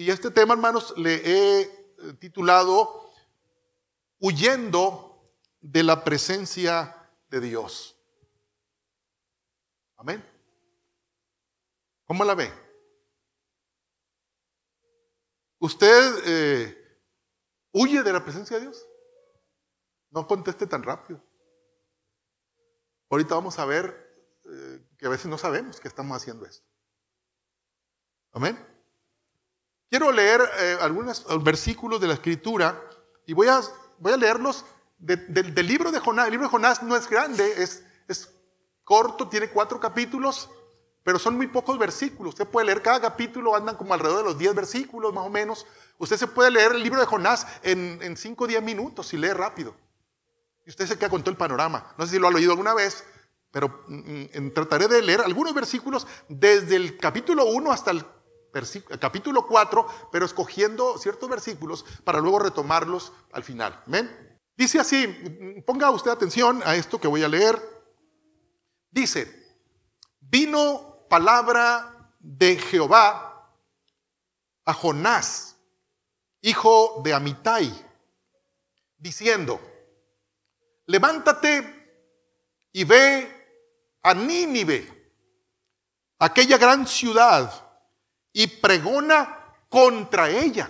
Y este tema, hermanos, le he titulado Huyendo de la presencia de Dios. Amén. ¿Cómo la ve? ¿Usted huye de la presencia de Dios? No conteste tan rápido. Ahorita vamos a ver que a veces no sabemos que estamos haciendo esto. Amén. Quiero leer algunos versículos de la Escritura y voy a leerlos del libro de Jonás. El libro de Jonás no es grande, es corto, tiene 4 capítulos, pero son muy pocos versículos. Usted puede leer cada capítulo, andan como alrededor de los 10 versículos más o menos. Usted se puede leer el libro de Jonás en 5 o 10 minutos si lee rápido. Y usted se queda con todo el panorama. No sé si lo ha leído alguna vez, pero trataré de leer algunos versículos desde el capítulo 1 hasta el capítulo 4, pero escogiendo ciertos versículos para luego retomarlos al final. ¿Amén? Dice así, ponga usted atención a esto que voy a leer. Dice, vino palabra de Jehová a Jonás, hijo de Amitai, diciendo, levántate y ve a Nínive, aquella gran ciudad, y pregona contra ella,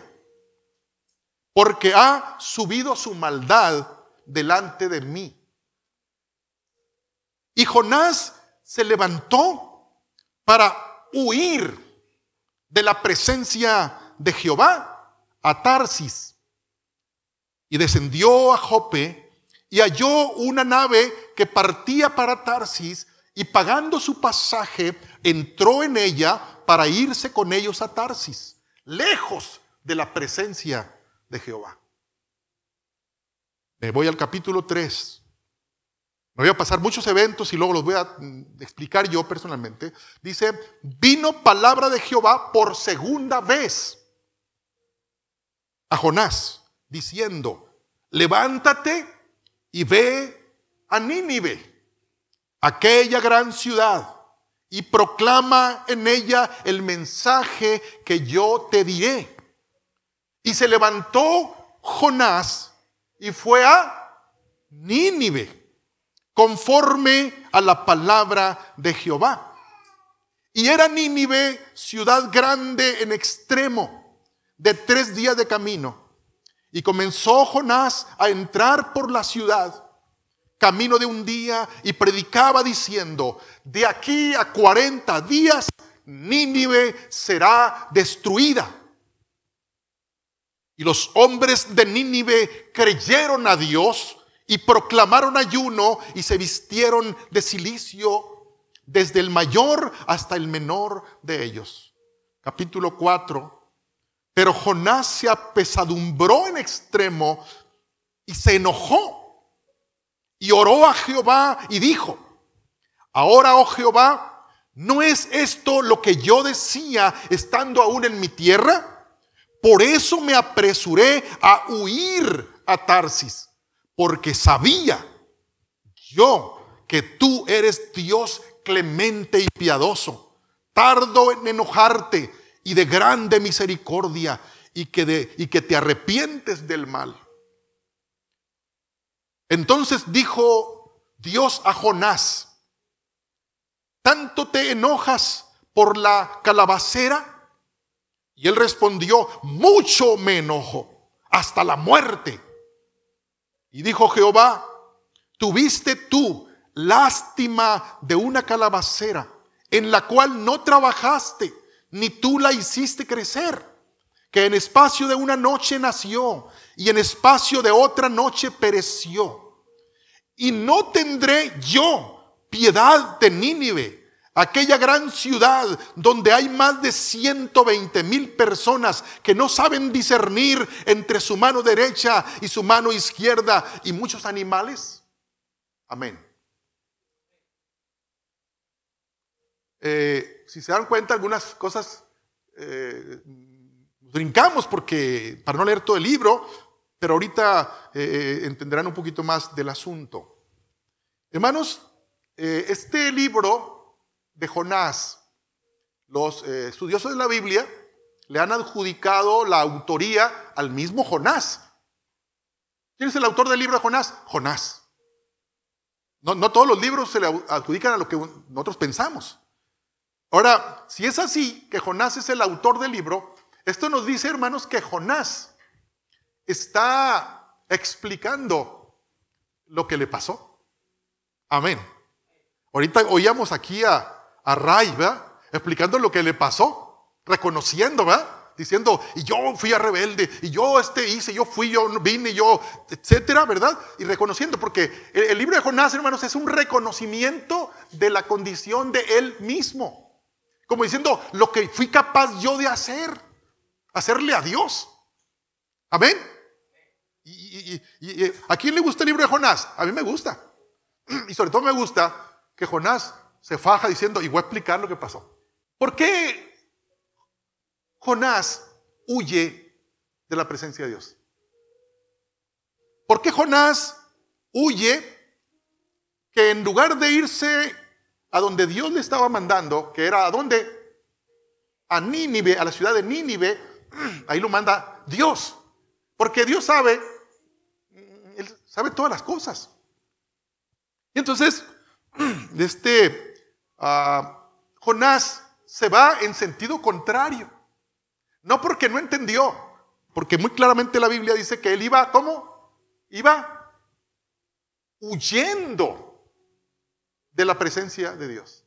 porque ha subido su maldad delante de mí. Y Jonás se levantó para huir de la presencia de Jehová a Tarsis, y descendió a Jope, y halló una nave que partía para Tarsis, y pagando su pasaje, entró en ella para irse con ellos a Tarsis, lejos de la presencia de Jehová. Me voy al capítulo 3. Me voy a pasar muchos eventos y luego los voy a explicar yo personalmente. Dice, vino palabra de Jehová por segunda vez a Jonás, diciendo, levántate y ve a Nínive, aquella gran ciudad, y proclama en ella el mensaje que yo te diré. Y se levantó Jonás y fue a Nínive, conforme a la palabra de Jehová. Y era Nínive ciudad grande en extremo, de 3 días de camino. Y comenzó Jonás a entrar por la ciudad, camino de un día, y predicaba diciendo, de aquí a 40 días Nínive será destruida. Y los hombres de Nínive creyeron a Dios y proclamaron ayuno y se vistieron de cilicio, desde el mayor hasta el menor de ellos. Capítulo 4. Pero Jonás se apesadumbró en extremo y se enojó. Y oró a Jehová y dijo, ahora, oh Jehová, ¿no es esto lo que yo decía estando aún en mi tierra? Por eso me apresuré a huir a Tarsis, porque sabía yo que tú eres Dios clemente y piadoso, tardo en enojarte y de grande misericordia, y que te arrepientes del mal. Entonces dijo Dios a Jonás, ¿tanto te enojas por la calabacera? Y él respondió, mucho me enojo, hasta la muerte. Y dijo Jehová, ¿tuviste tú lástima de una calabacera en la cual no trabajaste, ni tú la hiciste crecer, que en espacio de una noche nació y en espacio de otra noche pereció? Y no tendré yo piedad de Nínive, aquella gran ciudad donde hay más de 120,000 personas que no saben discernir entre su mano derecha y su mano izquierda, y muchos animales. Amén. Si se dan cuenta, algunas cosas brincamos porque para no leer todo el libro, pero ahorita entenderán un poquito más del asunto. Hermanos, este libro de Jonás, los estudiosos de la Biblia le han adjudicado la autoría al mismo Jonás. ¿Quién es el autor del libro de Jonás? Jonás. No todos los libros se le adjudican a lo que nosotros pensamos. Ahora, si es así, que Jonás es el autor del libro, esto nos dice, hermanos, que Jonás está explicando lo que le pasó. Amén. Ahorita oíamos aquí a Ray, ¿verdad? Explicando lo que le pasó, reconociendo, ¿verdad? Diciendo, y yo fui a rebelde, y yo hice, yo fui, yo vine, yo, etcétera, ¿verdad? Y reconociendo, porque el libro de Jonás, hermanos, es un reconocimiento de la condición de él mismo. Como diciendo, lo que fui capaz yo de hacerle a Dios. Amén. Y ¿a quién le gusta el libro de Jonás? A mí me gusta. Y sobre todo me gusta que Jonás se faja diciendo, y voy a explicar lo que pasó. ¿Por qué Jonás huye de la presencia de Dios? ¿Por qué Jonás huye que en lugar de irse a donde Dios le estaba mandando, que era ¿a dónde? A Nínive, a la ciudad de Nínive, ahí lo manda Dios. Porque Dios sabe, Él sabe todas las cosas. Y entonces, Jonás se va en sentido contrario. No porque no entendió, porque muy claramente la Biblia dice que él iba, ¿cómo? Iba huyendo de la presencia de Dios.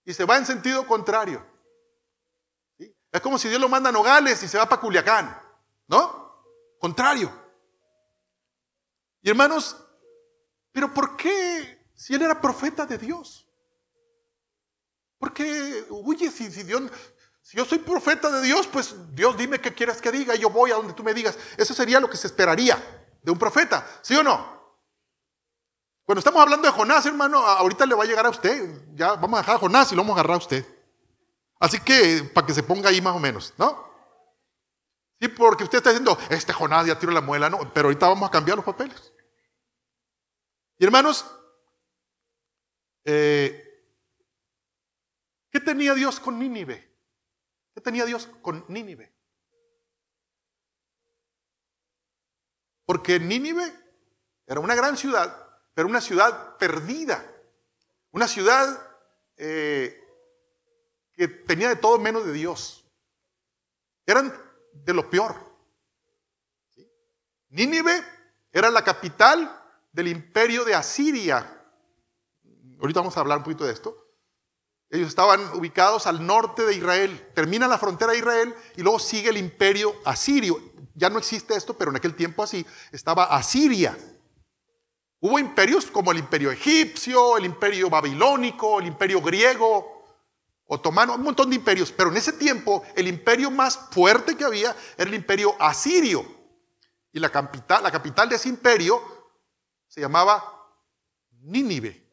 Y se va en sentido contrario. ¿Sí? Es como si Dios lo manda a Nogales y se va para Culiacán, ¿no? Contrario. Y hermanos, ¿pero por qué si él era profeta de Dios? ¿Por qué huye si yo soy profeta de Dios? Pues Dios, dime qué quieres que diga y yo voy a donde tú me digas. Eso sería lo que se esperaría de un profeta, ¿sí o no? Cuando estamos hablando de Jonás, hermano, ahorita le va a llegar a usted. Ya vamos a dejar a Jonás y lo vamos a agarrar a usted. Así que, para que se ponga ahí más o menos, ¿no? Sí, porque usted está diciendo, Jonás ya tiró la muela, no, pero ahorita vamos a cambiar los papeles. Y hermanos, ¿qué tenía Dios con Nínive? ¿Qué tenía Dios con Nínive? Porque Nínive era una gran ciudad, pero una ciudad perdida. Una ciudad que tenía de todo menos de Dios. Eran de lo peor. ¿Sí? Nínive era la capital del imperio de Asiria. Ahorita vamos a hablar un poquito de esto. Ellos estaban ubicados al norte de Israel. Termina la frontera de Israel y luego sigue el imperio asirio. Ya no existe esto, pero en aquel tiempo así estaba Asiria. Hubo imperios como el imperio egipcio, el imperio babilónico, el imperio griego, otomano, un montón de imperios. Pero en ese tiempo el imperio más fuerte que había era el imperio asirio. Y la capital de ese imperio se llamaba Nínive.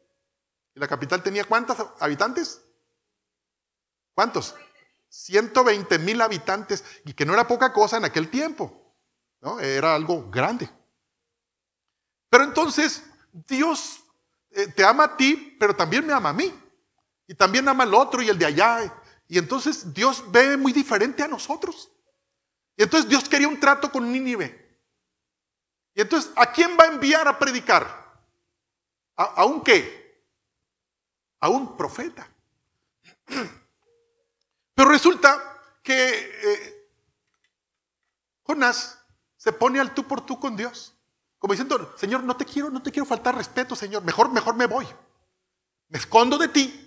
¿Y la capital tenía cuántos habitantes? ¿Cuántos? 120,000 habitantes. Y que no era poca cosa en aquel tiempo, ¿no? Era algo grande. Pero entonces Dios te ama a ti, pero también me ama a mí. Y también ama al otro y el de allá. Y entonces Dios ve muy diferente a nosotros. Y entonces Dios quería un trato con Nínive. Y entonces, ¿a quién va a enviar a predicar? ¿A un qué? A un profeta. Pero resulta que Jonás se pone al tú por tú con Dios. Como diciendo, Señor, no te quiero faltar respeto, Señor. Mejor me voy. Me escondo de ti.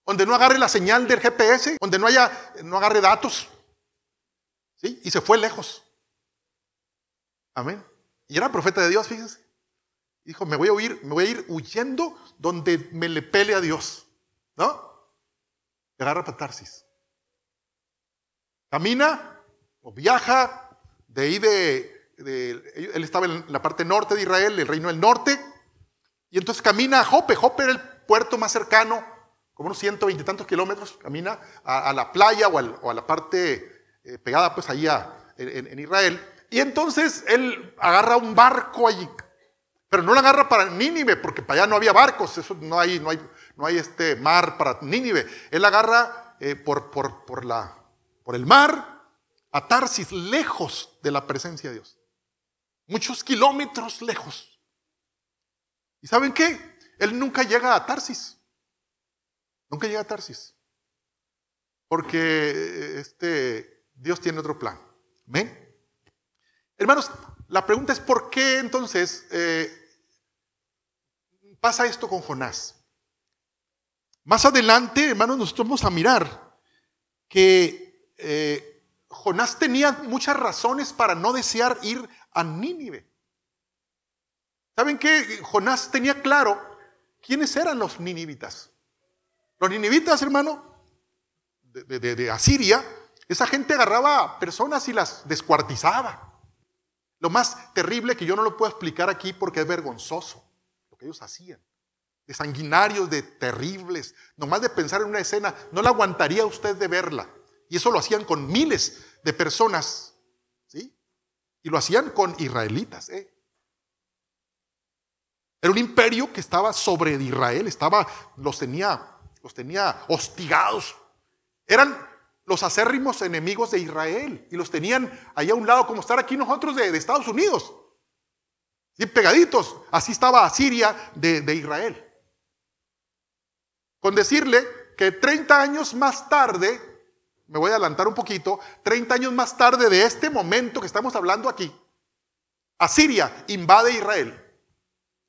Donde no agarre la señal del GPS, donde no agarre datos. ¿Sí? Y se fue lejos. Amén. Y era profeta de Dios, fíjense. Dijo, me voy a ir huyendo donde me le pele a Dios. ¿No? Y agarra para Tarsis. Camina o viaja de ahí él estaba en la parte norte de Israel, el reino del norte, y entonces camina a Jope. Jope era el puerto más cercano, como unos 120 y tantos kilómetros, camina a la playa o a la parte pegada pues ahí en Israel, y entonces él agarra un barco allí, pero no lo agarra para Nínive, porque para allá no había barcos, eso no hay mar para Nínive. Él agarra por por el mar a Tarsis, lejos de la presencia de Dios. Muchos kilómetros lejos. ¿Y saben qué? Él nunca llega a Tarsis. Nunca llega a Tarsis. Porque Dios tiene otro plan. ¿Amén? Hermanos, la pregunta es ¿por qué entonces pasa esto con Jonás? Más adelante, hermanos, nosotros vamos a mirar que Jonás tenía muchas razones para no desear ir a Nínive. ¿Saben qué? Jonás tenía claro quiénes eran los ninivitas. Los ninivitas, hermano, de Asiria, esa gente agarraba a personas y las descuartizaba. Lo más terrible que yo no lo puedo explicar aquí porque es vergonzoso lo que ellos hacían. De sanguinarios, de terribles. Nomás de pensar en una escena, no la aguantaría usted de verla. Y eso lo hacían con miles de personas, ¿sí? Y lo hacían con israelitas, Era un imperio que estaba sobre Israel, los tenía hostigados. Eran los acérrimos enemigos de Israel y los tenían ahí a un lado, como estar aquí nosotros de Estados Unidos. ¿Sí? Pegaditos. Así estaba Asiria de Israel. Con decirle que 30 años más tarde, me voy a adelantar un poquito, 30 años más tarde de este momento que estamos hablando aquí, Asiria invade Israel.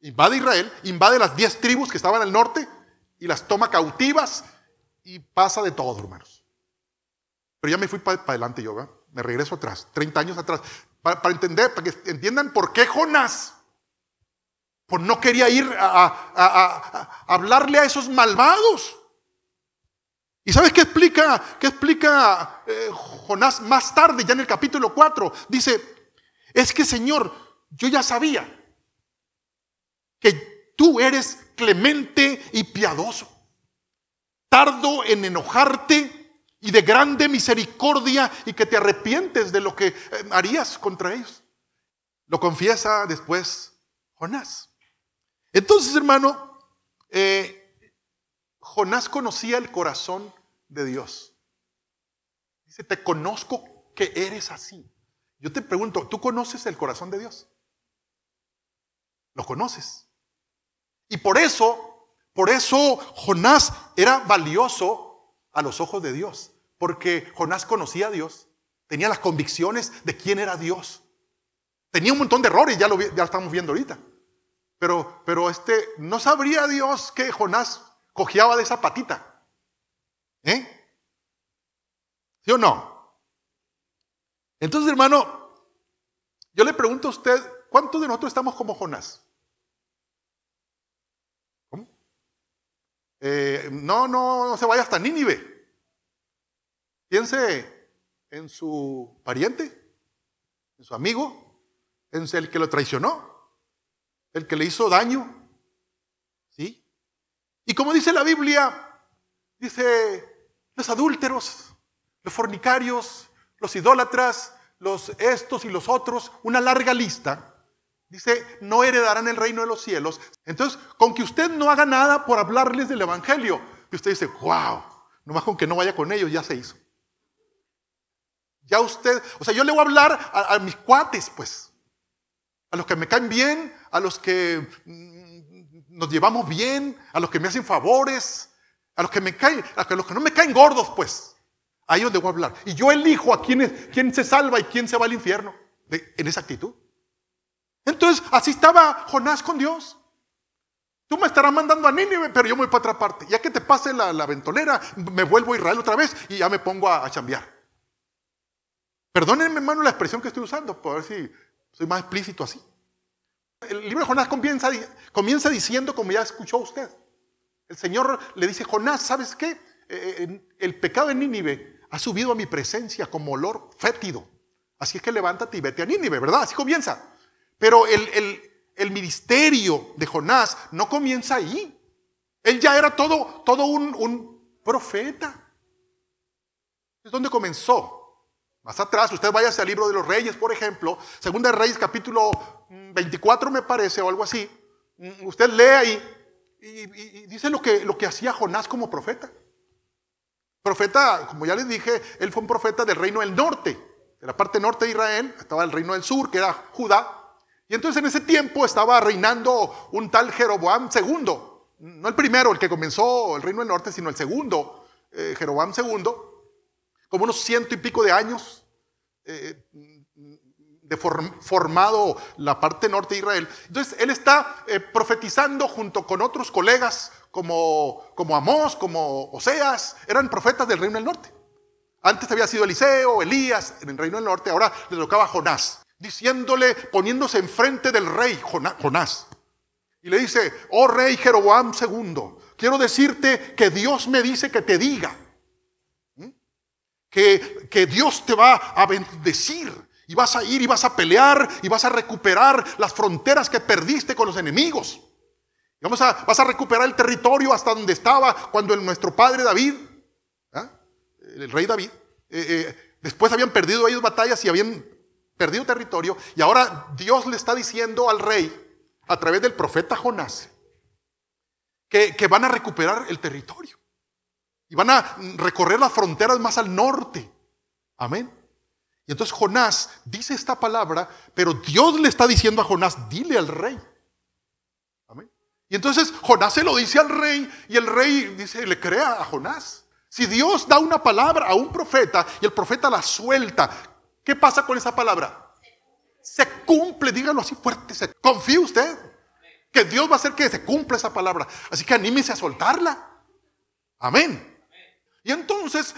Invade las 10 tribus que estaban al norte y las toma cautivas y pasa de todo, hermanos. Pero ya me fui para adelante yo, ¿verdad? Me regreso atrás, 30 años atrás, para entender, para que entiendan por qué Jonás pues no quería ir a hablarle a esos malvados. ¿Y sabes qué explica Jonás más tarde, ya en el capítulo 4? Dice, es que Señor, yo ya sabía que tú eres clemente y piadoso, tardo en enojarte y de grande misericordia, y que te arrepientes de lo que harías contra ellos. Lo confiesa después Jonás. Entonces, hermano, Jonás conocía el corazón de Dios. Dice, te conozco que eres así. Yo te pregunto, ¿tú conoces el corazón de Dios? ¿Lo conoces? Y por eso Jonás era valioso a los ojos de Dios. Porque Jonás conocía a Dios. Tenía las convicciones de quién era Dios. Tenía un montón de errores, ya lo estamos viendo ahorita. Pero no sabría Dios que Jonás cojeaba de esa patita. ¿Sí o no? Entonces, hermano, yo le pregunto a usted, ¿cuántos de nosotros estamos como Jonás? ¿Cómo? No se vaya hasta Nínive. Piense en su pariente, en su amigo, en el que lo traicionó, el que le hizo daño. ¿Sí? Y como dice la Biblia, dice, los adúlteros, los fornicarios, los idólatras, los estos y los otros, una larga lista, dice, no heredarán el reino de los cielos. Entonces, con que usted no haga nada por hablarles del evangelio, y usted dice, wow, nomás con que no vaya con ellos ya se hizo. Ya usted, o sea, yo le voy a hablar a mis cuates, pues, a los que me caen bien, a los que nos llevamos bien, a los que me hacen favores, a los que no me caen gordos, pues, a ellos les voy a hablar. Y yo elijo a quién se salva y quién se va al infierno, en esa actitud. Entonces, así estaba Jonás con Dios. Tú me estarás mandando a Nínive, pero yo me voy para otra parte. Ya que te pase la ventolera, me vuelvo a Israel otra vez y ya me pongo a chambear. Perdónenme, hermano, la expresión que estoy usando, por ver si soy más explícito así. El libro de Jonás comienza diciendo, como ya escuchó usted, el Señor le dice, Jonás, ¿sabes qué? El pecado de Nínive ha subido a mi presencia como olor fétido. Así es que levántate y vete a Nínive, ¿verdad? Así comienza. Pero el ministerio de Jonás no comienza ahí. Él ya era todo un profeta. ¿Es donde comenzó? Más atrás, usted váyase al libro de los Reyes, por ejemplo, Segunda de Reyes, capítulo 24 me parece, o algo así. Usted lee ahí y dice lo que hacía Jonás como profeta. Profeta, como ya les dije, él fue un profeta del reino del norte. De la parte norte de Israel estaba el reino del sur, que era Judá. Y entonces en ese tiempo estaba reinando un tal Jeroboam II. No el primero, el que comenzó el reino del norte, sino el segundo, Jeroboam II. Como unos 100 y pico de años formado la parte norte de Israel. Entonces él está profetizando junto con otros colegas como Amós, como Oseas. Eran profetas del reino del norte. Antes había sido Eliseo, Elías en el reino del norte. Ahora le tocaba a Jonás, diciéndole, poniéndose enfrente del rey Jonás. Y le dice: oh rey Jeroboam II, quiero decirte que Dios me dice que te diga que Dios te va a bendecir. Y vas a ir y vas a pelear y vas a recuperar las fronteras que perdiste con los enemigos. Y vas a recuperar el territorio hasta donde estaba cuando nuestro padre David, el rey David, después habían perdido ellos batallas y habían perdido territorio. Y ahora Dios le está diciendo al rey, a través del profeta Jonás, que van a recuperar el territorio. Y van a recorrer las fronteras más al norte. Amén. Y entonces Jonás dice esta palabra, pero Dios le está diciendo a Jonás: dile al rey. Amén. Y entonces Jonás se lo dice al rey, y el rey dice, le cree a Jonás. Si Dios da una palabra a un profeta y el profeta la suelta, ¿qué pasa con esa palabra? Se cumple, dígalo así fuerte. ¿Confía usted que Dios va a hacer que se cumpla esa palabra? Así que anímese a soltarla. Amén. Y entonces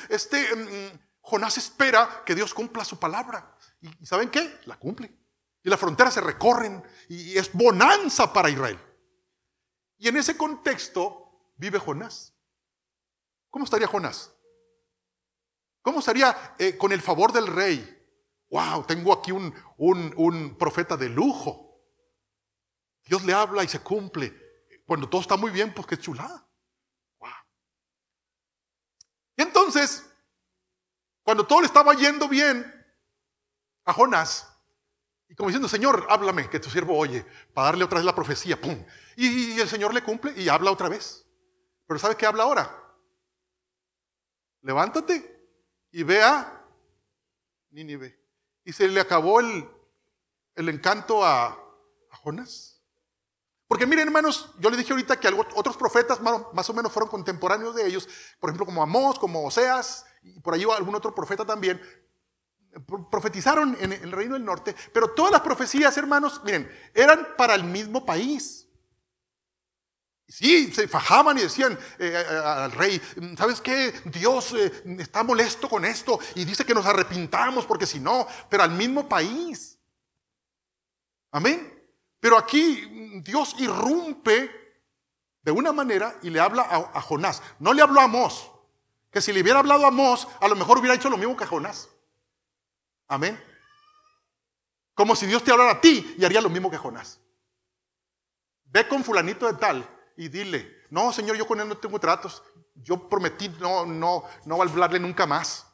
Jonás espera que Dios cumpla su palabra. ¿Y saben qué? La cumple. Y las fronteras se recorren y es bonanza para Israel. Y en ese contexto vive Jonás. ¿Cómo estaría Jonás? ¿Cómo estaría con el favor del rey? Wow, tengo aquí un profeta de lujo. Dios le habla y se cumple. Cuando todo está muy bien, pues qué chulada. Wow. Y entonces, cuando todo le estaba yendo bien a Jonás, y como diciendo: Señor, háblame, que tu siervo oye, para darle otra vez la profecía, ¡pum! Y el Señor le cumple y habla otra vez. Pero ¿sabe qué habla ahora? Levántate y ve a Nínive. Y se le acabó el encanto a Jonás. Porque miren, hermanos, yo les dije ahorita que otros profetas más o menos fueron contemporáneos de ellos, por ejemplo como Amós, como Oseas, y por ahí algún otro profeta también, profetizaron en el reino del norte. Pero todas las profecías, hermanos, miren, eran para el mismo país. Sí, se fajaban y decían al rey: ¿sabes qué? Dios está molesto con esto y dice que nos arrepintamos porque si no, pero al mismo país. Amén. Pero aquí Dios irrumpe de una manera y le habla a Jonás. No le habló a Amós, que si le hubiera hablado a Amós, a lo mejor hubiera hecho lo mismo que a Jonás. Amén. Como si Dios te hablara a ti y haría lo mismo que Jonás. Ve con fulanito de tal y dile: no, Señor, yo con él no tengo tratos. Yo prometí no hablarle nunca más.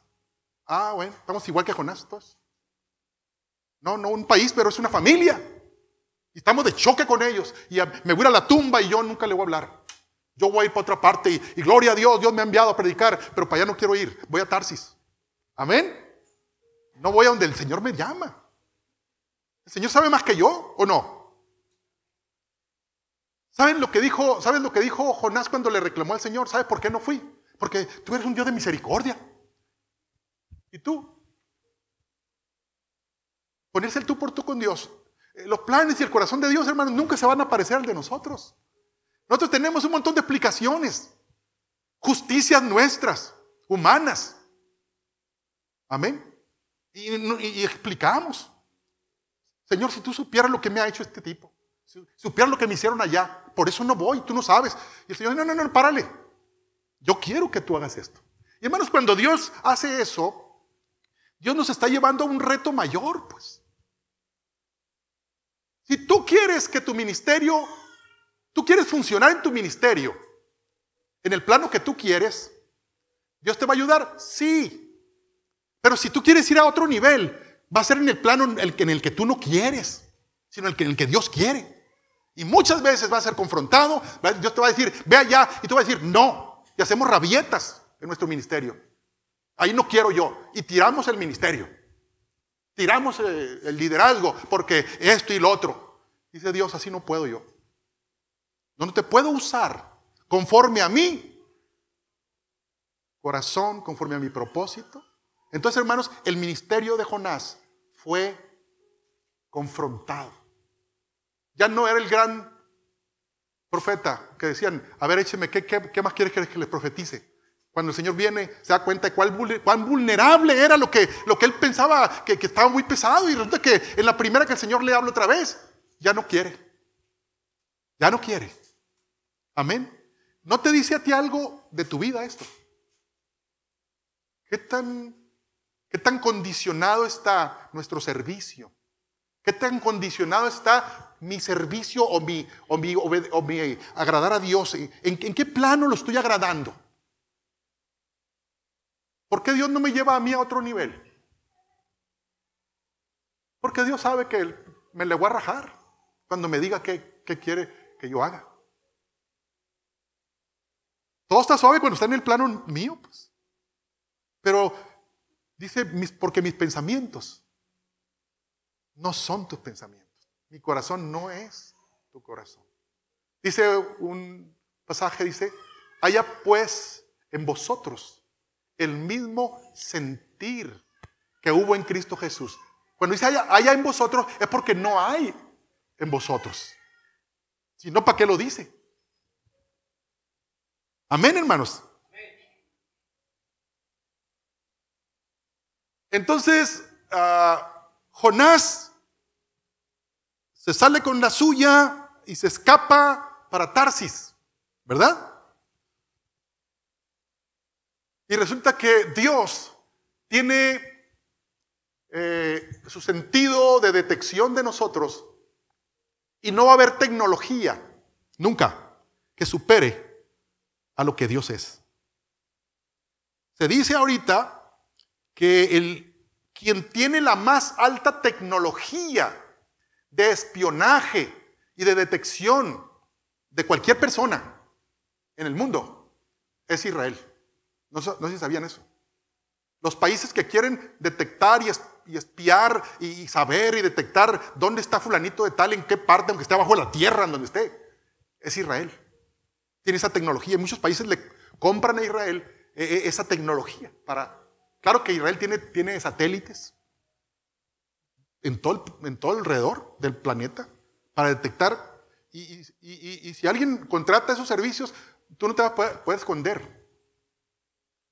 Ah, bueno, estamos igual que Jonás, todos. No un país, pero es una familia. Y estamos de choque con ellos. Y me voy a la tumba y yo nunca le voy a hablar. Yo voy a ir para otra parte y gloria a Dios, Dios me ha enviado a predicar, pero para allá no quiero ir. Voy a Tarsis. Amén. No voy a donde el Señor me llama. ¿El Señor sabe más que yo o no? ¿Saben lo que dijo Jonás cuando le reclamó al Señor? ¿Sabe por qué no fui? Porque tú eres un Dios de misericordia. ¿Y tú? Ponerse el tú por tú con Dios. Los planes y el corazón de Dios, hermanos, nunca se van a parecer al de nosotros. Nosotros tenemos un montón de explicaciones, justicias nuestras, humanas. Amén. Y explicamos. Señor, si tú supieras lo que me ha hecho este tipo, si supieras lo que me hicieron allá, por eso no voy, tú no sabes. Y el Señor: no, párale. Yo quiero que tú hagas esto. Y hermanos, cuando Dios hace eso, Dios nos está llevando a un reto mayor, pues. Si tú quieres que tu ministerio, tú quieres funcionar en tu ministerio, en el plano que tú quieres, ¿Dios te va a ayudar? Sí. Pero si tú quieres ir a otro nivel, va a ser en el plano en el que tú no quieres, sino en el que Dios quiere. Y muchas veces va a ser confrontado. Dios te va a decir: ve allá, y tú vas a decir: no. Y hacemos rabietas. en nuestro ministerio. Ahí no quiero yo. Y tiramos el ministerio. Tiramos el liderazgo porque esto y lo otro. Dice Dios, así no puedo yo. No te puedo usar conforme a mi corazón, conforme a mi propósito. Entonces, hermanos, el ministerio de Jonás fue confrontado. Ya no era el gran profeta que decían, a ver, écheme, ¿qué más quieres que les profetice? Cuando el Señor viene, se da cuenta de cuán vulnerable era lo que él pensaba que estaba muy pesado, y resulta que en la primera que el Señor le habla otra vez, ya no quiere. Ya no quiere. Amén. ¿No te dice a ti algo de tu vida esto? ¿Qué tan condicionado está nuestro servicio? ¿Qué tan condicionado está mi servicio o mi agradar a Dios? ¿En qué plano lo estoy agradando? ¿Por qué Dios no me lleva a mí a otro nivel? Porque Dios sabe que me le voy a rajar cuando me diga qué quiere que yo haga. Todo está suave cuando está en el plano mío, pues. Pero dice, porque mis pensamientos no son tus pensamientos. Mi corazón no es tu corazón. Dice un pasaje, dice, haya pues en vosotros el mismo sentir que hubo en Cristo Jesús. Cuando dice haya en vosotros, es porque no hay en vosotros. Si no, ¿para qué lo dice? Amén, hermanos. Entonces, Jonás se sale con la suya y se escapa para Tarsis, ¿verdad? Y resulta que Dios tiene su sentido de detección de nosotros, y no va a haber tecnología, nunca, que supere a lo que Dios es. Se dice ahorita que quien tiene la más alta tecnología de espionaje y de detección de cualquier persona en el mundo es Israel. No sé si sabían eso. Los países que quieren detectar y espiar y saber y detectar dónde está fulanito de tal, en qué parte, aunque esté bajo la tierra, en donde esté, es Israel. Tiene esa tecnología. Muchos países le compran a Israel esa tecnología. Claro que Israel tiene satélites en todo alrededor del planeta para detectar. Y si alguien contrata esos servicios, tú no te vas a poder esconder.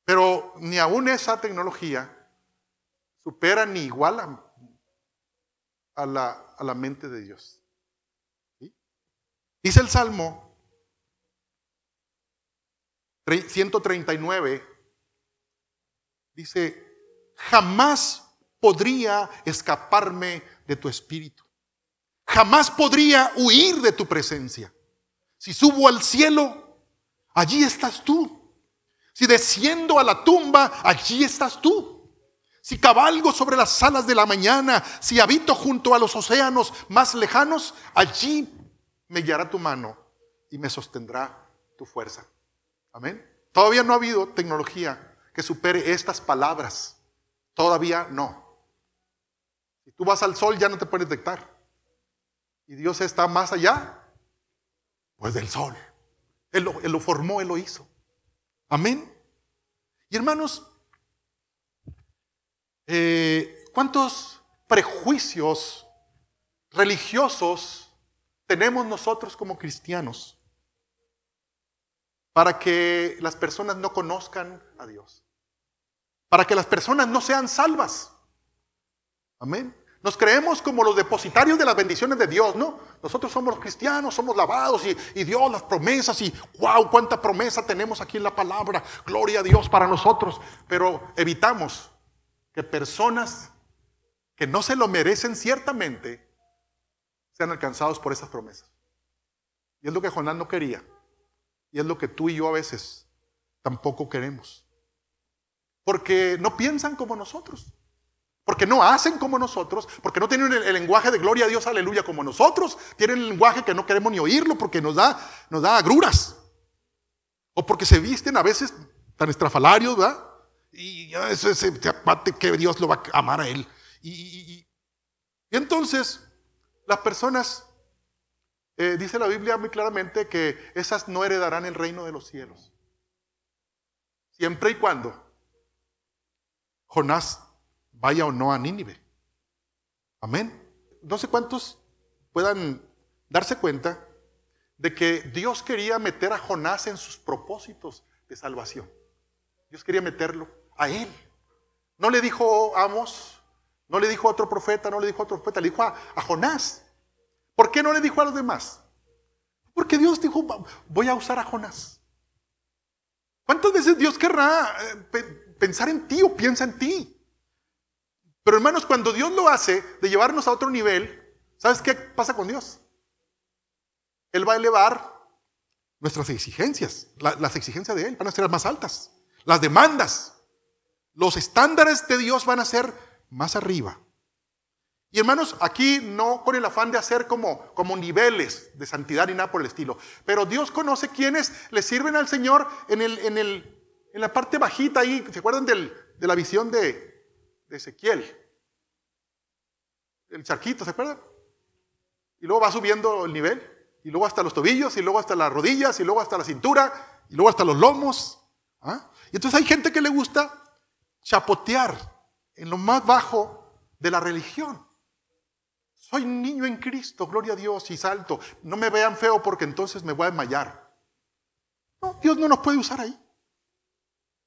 Pero ni aún esa tecnología supera ni iguala a la mente de Dios. ¿Sí? Dice el Salmo 139, dice, jamás podría escaparme de tu espíritu. Jamás podría huir de tu presencia. Si subo al cielo, allí estás tú. Si desciendo a la tumba, allí estás tú. Si cabalgo sobre las alas de la mañana, si habito junto a los océanos más lejanos, allí me guiará tu mano y me sostendrá tu fuerza. Amén. Todavía no ha habido tecnología que supere estas palabras. Todavía no. Si tú vas al sol ya no te puedes detectar. Y Dios está más allá, pues del sol. Él lo formó, Él lo hizo. Amén. Y hermanos, ¿cuántos prejuicios religiosos tenemos nosotros como cristianos para que las personas no conozcan a Dios? Para que las personas no sean salvas. Amén. Nos creemos como los depositarios de las bendiciones de Dios, ¿no? Nosotros somos los cristianos, somos lavados y Dios, las promesas, y wow, cuánta promesa tenemos aquí en la palabra. Gloria a Dios para nosotros. Pero evitamos que personas que no se lo merecen ciertamente sean alcanzados por esas promesas. Y es lo que Jonás no quería. Y es lo que tú y yo a veces tampoco queremos. Porque no piensan como nosotros. Porque no hacen como nosotros, porque no tienen el lenguaje de gloria a Dios, aleluya, como nosotros. Tienen el lenguaje que no queremos ni oírlo porque nos da agruras. O porque se visten a veces tan estrafalarios, ¿verdad? Y ese aparte que Dios lo va a amar a él. Y entonces, las personas, dice la Biblia muy claramente que esas no heredarán el reino de los cielos. Siempre y cuando Jonás vaya o no a Nínive. Amén. No sé cuántos puedan darse cuenta de que Dios quería meter a Jonás en sus propósitos de salvación. Dios quería meterlo a él. No le dijo a Amos, no le dijo a otro profeta, no le dijo a otro profeta, le dijo a Jonás. ¿Por qué no le dijo a los demás? Porque Dios dijo, voy a usar a Jonás. ¿Cuántas veces Dios querrá pensar en ti o piensa en ti? Pero hermanos, cuando Dios lo hace de llevarnos a otro nivel, ¿sabes qué pasa con Dios? Él va a elevar nuestras exigencias, las exigencias de Él van a ser las más altas. Las demandas, los estándares de Dios van a ser más arriba. Y hermanos, aquí no con el afán de hacer como niveles de santidad ni nada por el estilo. Pero Dios conoce quienes le sirven al Señor en la parte bajita ahí. ¿Se acuerdan de la visión de Ezequiel? El charquito, ¿se acuerdan? Y luego va subiendo el nivel. Y luego hasta los tobillos, y luego hasta las rodillas, y luego hasta la cintura, y luego hasta los lomos. ¿Ah? Y entonces hay gente que le gusta chapotear en lo más bajo de la religión. Soy niño en Cristo, gloria a Dios, y salto. No me vean feo porque entonces me voy a desmayar. No, Dios no nos puede usar ahí.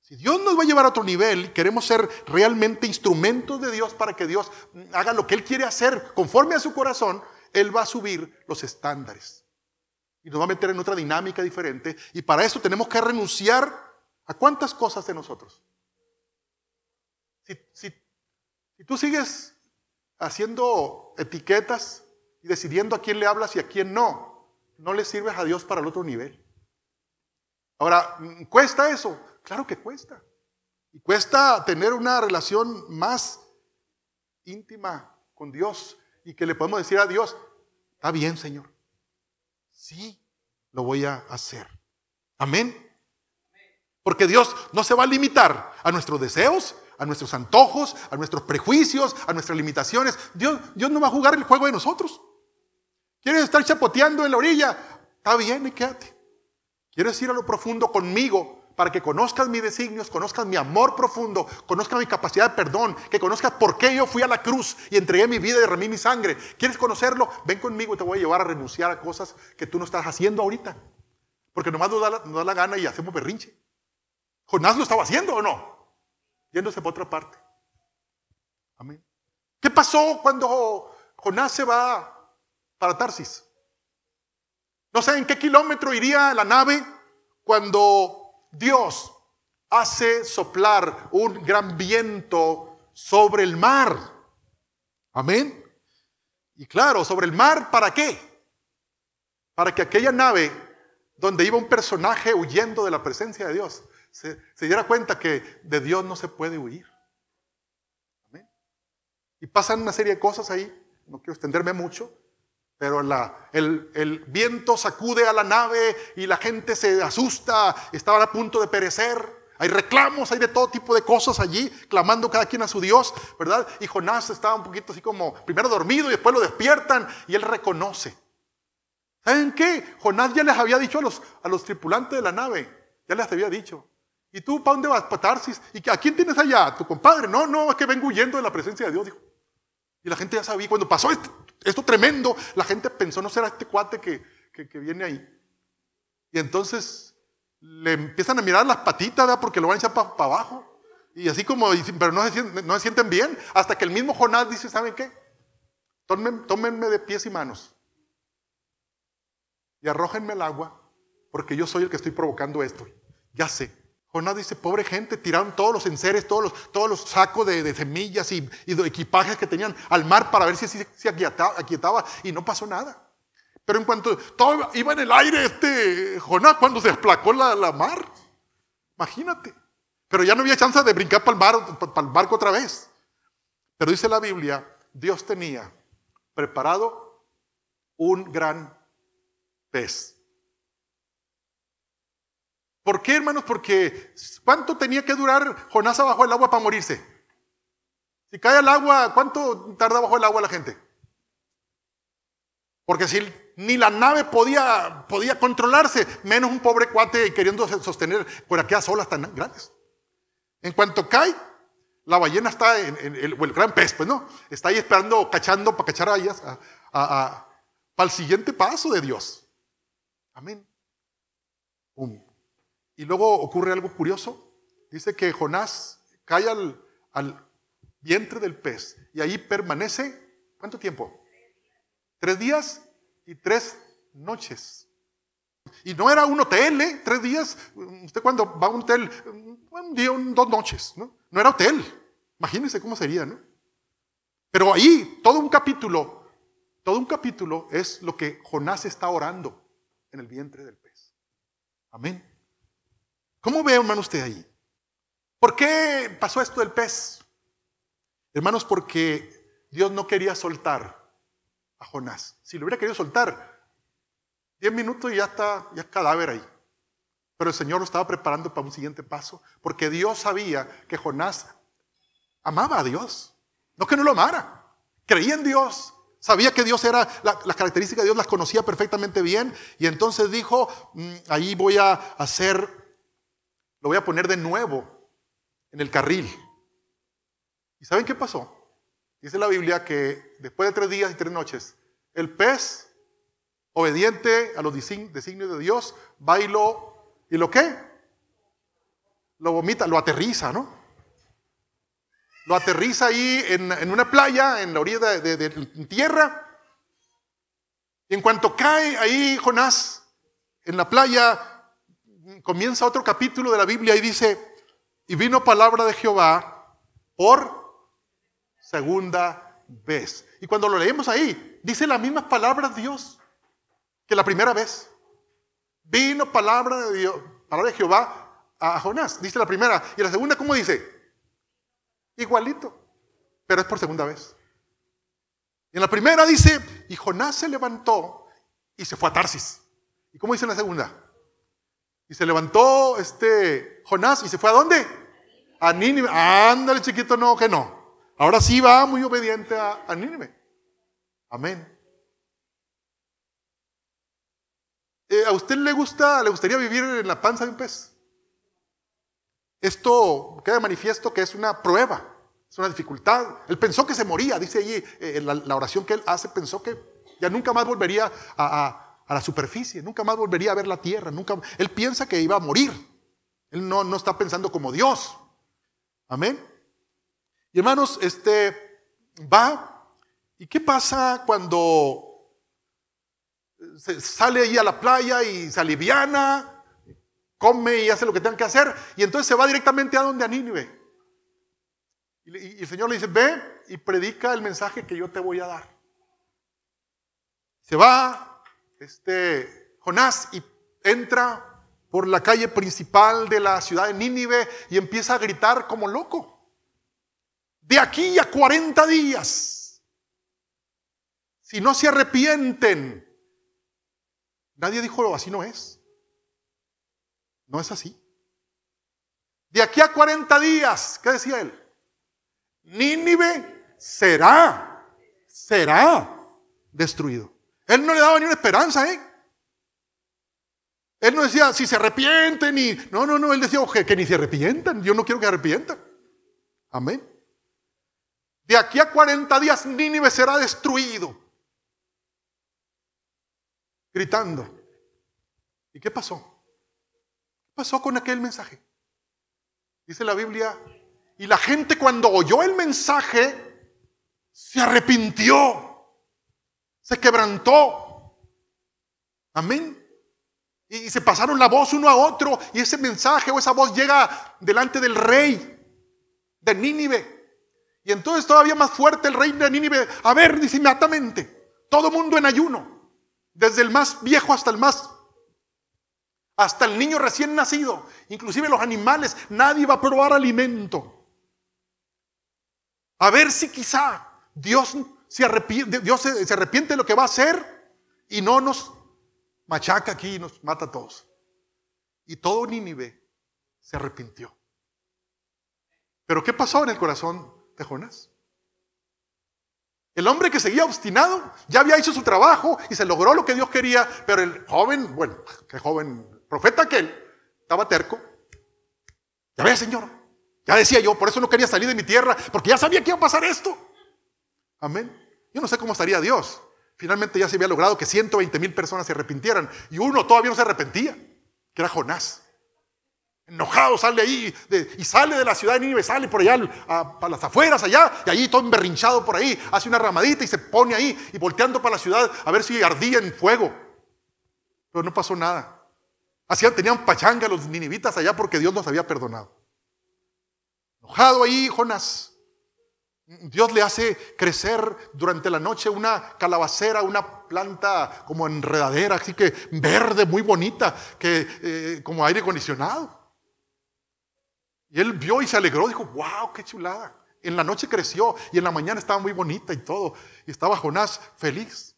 Si Dios nos va a llevar a otro nivel, queremos ser realmente instrumentos de Dios para que Dios haga lo que Él quiere hacer conforme a su corazón, Él va a subir los estándares. Y nos va a meter en otra dinámica diferente. Y para eso tenemos que renunciar a cuántas cosas de nosotros. Si tú sigues haciendo etiquetas y decidiendo a quién le hablas y a quién no, no le sirves a Dios para el otro nivel. Ahora, ¿cuesta eso? Claro que cuesta. Y cuesta tener una relación más íntima con Dios y que le podemos decir a Dios, está bien, Señor. Sí, lo voy a hacer. Amén. Porque Dios no se va a limitar a nuestros deseos, a nuestros antojos, a nuestros prejuicios, a nuestras limitaciones. Dios no va a jugar el juego de nosotros. ¿Quieres estar chapoteando en la orilla? Está bien, y quédate. ¿Quieres ir a lo profundo conmigo para que conozcas mis designios, conozcas mi amor profundo, conozcas mi capacidad de perdón, que conozcas por qué yo fui a la cruz y entregué mi vida y derramé mi sangre? ¿Quieres conocerlo? Ven conmigo y te voy a llevar a renunciar a cosas que tú no estás haciendo ahorita. Porque nomás nos da la gana y hacemos berrinche. ¿Jonás lo estaba haciendo o no? Yéndose por otra parte. Amén. ¿Qué pasó cuando Jonás se va para Tarsis? No sé en qué kilómetro iría la nave cuando Dios hace soplar un gran viento sobre el mar. Amén. Y claro, sobre el mar, ¿para qué? Para que aquella nave donde iba un personaje huyendo de la presencia de Dios se diera cuenta que de Dios no se puede huir. Amén. Y pasan una serie de cosas ahí, no quiero extenderme mucho, pero el viento sacude a la nave y la gente se asusta, estaban a punto de perecer. Hay reclamos, hay de todo tipo de cosas allí, clamando cada quien a su Dios, ¿verdad? Y Jonás estaba un poquito así como, primero dormido y después lo despiertan y él reconoce. ¿Saben qué? Jonás ya les había dicho a los tripulantes de la nave, ya les había dicho. ¿Y tú para dónde vas? Para Tarsis. ¿Y a quién tienes allá? ¿Tu compadre? No, es que vengo huyendo de la presencia de Dios, dijo. Y la gente ya sabía, cuando pasó esto tremendo, la gente pensó, no será este cuate que viene ahí. Y entonces le empiezan a mirar las patitas, ¿verdad? Porque lo van a echar para abajo. Y así como, pero no se sienten bien, hasta que el mismo Jonás dice, ¿saben qué? Tómenme de pies y manos y arrójenme al agua, porque yo soy el que estoy provocando esto. Ya sé. Jonás dice, pobre gente, tiraron todos los enseres, todos los sacos de semillas y de equipajes que tenían al mar para ver si se aquietaba, y no pasó nada. Pero en cuanto todo iba en el aire, Jonás, cuando se desplacó la mar, imagínate. Pero ya no había chance de brincar para el barco otra vez. Pero dice la Biblia, Dios tenía preparado un gran pez. ¿Por qué, hermanos? Porque ¿cuánto tenía que durar Jonás abajo del agua para morirse? Si cae al agua, ¿cuánto tarda bajo el agua la gente? Porque si ni la nave podía controlarse, menos un pobre cuate queriendo sostener por aquellas olas tan grandes. En cuanto cae, la ballena está, o el gran pez, pues no, está ahí esperando, cachando para cachar a ellas, para el siguiente paso de Dios. Amén. Y luego ocurre algo curioso. Dice que Jonás cae al vientre del pez y ahí permanece, ¿cuánto tiempo? 3 días y 3 noches. Y no era un hotel, 3 días. Usted cuando va a un hotel, un día, 2 noches, ¿no? No era hotel. Imagínense cómo sería, ¿no? Pero ahí, todo un capítulo es lo que Jonás está orando en el vientre del pez. Amén. ¿Cómo ve, hermano, usted ahí? ¿Por qué pasó esto del pez? Hermanos, porque Dios no quería soltar a Jonás. Si lo hubiera querido soltar, 10 minutos y ya es cadáver ahí. Pero el Señor lo estaba preparando para un siguiente paso, porque Dios sabía que Jonás amaba a Dios. No que no lo amara, creía en Dios, sabía que Dios era, las características de Dios las conocía perfectamente bien, y entonces dijo, ahí voy a lo voy a poner de nuevo en el carril. ¿Y saben qué pasó? Dice la Biblia que después de 3 días y 3 noches, el pez, obediente a los designios de Dios, va y lo ¿qué? Lo vomita, lo aterriza, ¿no? Lo aterriza ahí en una playa, en la orilla de tierra. Y en cuanto cae ahí Jonás en la playa, comienza otro capítulo de la Biblia y dice, y vino palabra de Jehová por segunda vez. Y cuando lo leemos ahí, dice las mismas palabras Dios que la primera vez. Vino palabra de Dios, palabra de Jehová a Jonás, dice la primera. Y la segunda, ¿cómo dice? Igualito, pero es por segunda vez. Y en la primera dice, y Jonás se levantó y se fue a Tarsis. ¿Y cómo dice en la segunda? Y se levantó Jonás y se fue ¿a dónde? A Nínive. Ándale, chiquito, no, que no. Ahora sí va muy obediente a Nínive. Amén. ¿A usted le gustaría vivir en la panza de un pez? Esto queda manifiesto que es una prueba, es una dificultad. Él pensó que se moría, dice allí la oración que él hace, pensó que ya nunca más volvería a la superficie, nunca más volvería a ver la tierra, él piensa que iba a morir. Él no está pensando como Dios. Amén. Y hermanos, va, ¿y qué pasa cuando se sale ahí a la playa y se aliviana, come y hace lo que tenga que hacer, y entonces se va directamente a donde? A Nínive. Y el Señor le dice, ve y predica el mensaje que yo te voy a dar. Se va Jonás y entra por la calle principal de la ciudad de Nínive y empieza a gritar como loco. De aquí a 40 días, si no se arrepienten. Nadie dijo, así no es. No es así. De aquí a 40 días, ¿qué decía él? Nínive será destruido. Él no le daba ni una esperanza, Él no decía, si se arrepienten, no, él decía, que ni se arrepientan. Yo no quiero que se arrepientan. Amén. De aquí a 40 días Nínive será destruido. Gritando. ¿Y qué pasó? ¿Qué pasó con aquel mensaje? Dice la Biblia, y la gente cuando oyó el mensaje se arrepintió, se quebrantó. Amén. Y se pasaron la voz uno a otro, y ese mensaje o esa voz llega delante del rey de Nínive. Y entonces todavía más fuerte el rey de Nínive, a ver, dice inmediatamente, todo mundo en ayuno, desde el más viejo hasta el niño recién nacido, inclusive los animales, nadie va a probar alimento. A ver si quizá Dios se arrepiente de lo que va a hacer y no nos machaca aquí y nos mata a todos. Y todo Nínive se arrepintió. Pero ¿qué pasó en el corazón de Jonás? El hombre que seguía obstinado ya había hecho su trabajo y se logró lo que Dios quería, pero el joven, bueno, qué joven profeta aquel, estaba terco. Ya ve, Señor, ya decía yo, por eso no quería salir de mi tierra, porque ya sabía que iba a pasar esto. Amén. Yo no sé cómo estaría Dios. Finalmente ya se había logrado que 120,000 personas se arrepintieran y uno todavía no se arrepentía, que era Jonás. Enojado sale ahí y sale de la ciudad de Nínive, sale por allá para las afueras allá, y allí todo emberrinchado por ahí, hace una ramadita y se pone ahí y volteando para la ciudad a ver si ardía en fuego. Pero no pasó nada. Tenían pachanga los ninivitas allá porque Dios los había perdonado. Enojado ahí Jonás, Dios le hace crecer durante la noche una calabacera, una planta como enredadera, así que verde, muy bonita, como aire acondicionado. Y él vio y se alegró, dijo, wow, qué chulada. En la noche creció y en la mañana estaba muy bonita y todo. Y estaba Jonás feliz.